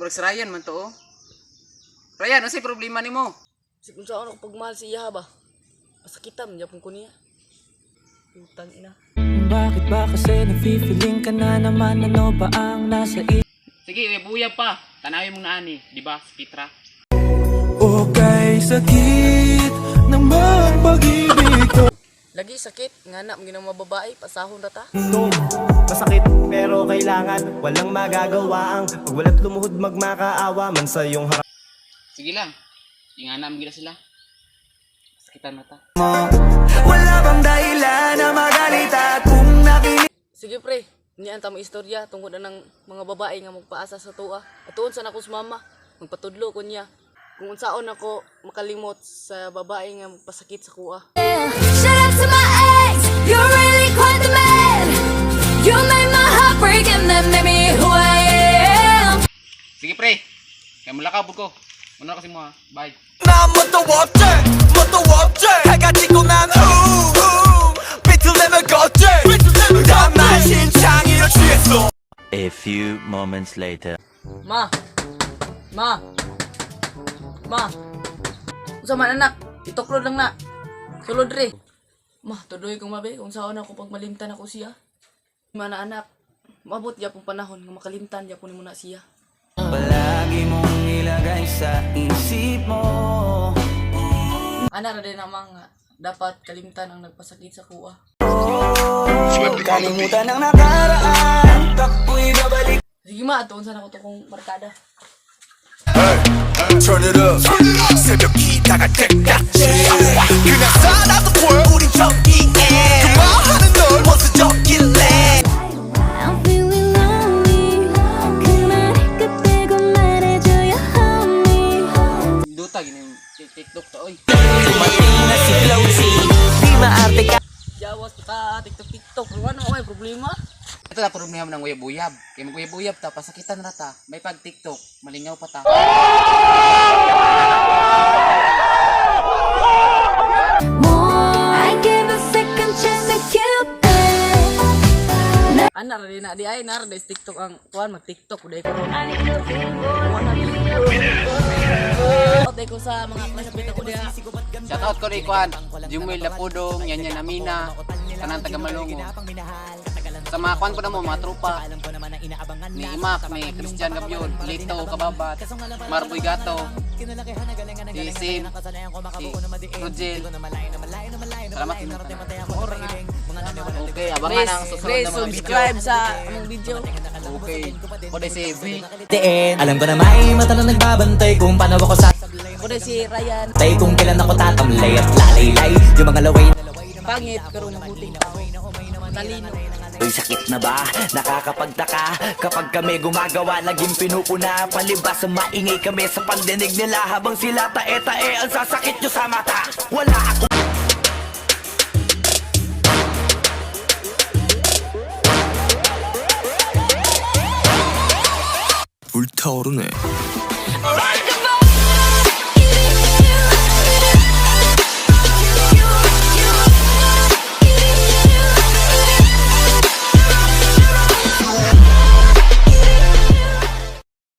Murag si Ryan man to, oh. Ryan, ano si problema nimo? Kung saan ako pagmahal si Iha ba? Masakitan, yapon ko niya. Putang ina. Bakit ba kasi nafe-feeling ka na naman? Ano ba ang nasa Sige, buyab pa. Tanawin mo na ani, di ba, Kitra? Okay, sakit ng magpag-ibig ko. Lagi sakit, nga na, mga babae, pasahon na ta. Masakit pero kailangan, walang magagawa ang pag wala't lumuhod magmakaawa man sa iyong harap. Sige lang. Ingana mo gila sila. Sakitan mata. Wala bang dahilan na magalita kung nakinig? Sige pre, niyan tamo istorya tungkol na ng mga babae nga magpaasa sa tuwa. Atuon sa nako sa mama, magpatudlo ko niya. Kung unsaon ako makalimot sa babae nga magpasakit sa kuha. Shout out to my ex, you're really quite the man. You made my heart break and then made me who I am. Sige pre. Kaya mula ka ko. Muna kasi mo ha. Bye. 난 뭣도 없지 해가 지고 난 후 비틀대면 걷지 다만 신창이로 취했어. A few moments later. Ma! Usa man anak, itoklod lang na. Sulod re. Ma, tuloy kong mabe kung saan ako pag malimtan ako siya. Mana anak, mabot yapong panahon nga makalimtan yapon mo na siya. Palagi mong ilagay sa isip mo. Ana ra din namang dapat kalimtan ang nagpasakit sa kuha. Kalimutan ang nakaraan, takbo'y babalik. Sige ma, atuon sana ko to kong barkada. Turn it up. 새벽이 다가택같이 그냥 살아도 보여 우린 저기에 그만하는 널 멋스졌길래 I'm feeling lonely. 그 말을 끝내고 말해줘요, homie. Duta gini TikTok to oy. Dumating na si Cloudsy, di maarte ka. Jawas kita TikTok. Ano may problema? Ito na problema ng uyab-uyab. Kaya mag-uyab-uyab ta, pasakitan na ta. May pag TikTok, malingaw pa ta. I give a second chance to Cupid. Ana ra din na di ay na ra TikTok ang kuan mag-TikTok uday ko. Ote ko sa mga klasapit ako diha. Shoutout ko ni Kwan, Jumel Lapudong, Yanyan Amina, kanang taga Malungo. Sa mga kwan ko na mo, mga tropa. Ni Imak, ni Christian Gabion, Lito Kababat, Marboy Gato, si Sim, si Rogel. Salamat din. Okay, abangan ang susunod na mga video. Subscribe sa among video. Okay, o si Vic. Alam ko na may mata na nagbabantay kung paano ako sa Kuno si Ryan. tay kung kailan ako tatamlay at lalaylay yung mga laway. Pangit pero mabuting tao. Talino. Uy, sakit na ba? Nakakapagtaka kapag kami gumagawa, laging pinupuna. Palibas sa maingay kami sa pandinig nila habang sila tae-tae ang sasakit nyo sa mata. Wala ako. 불타오르네.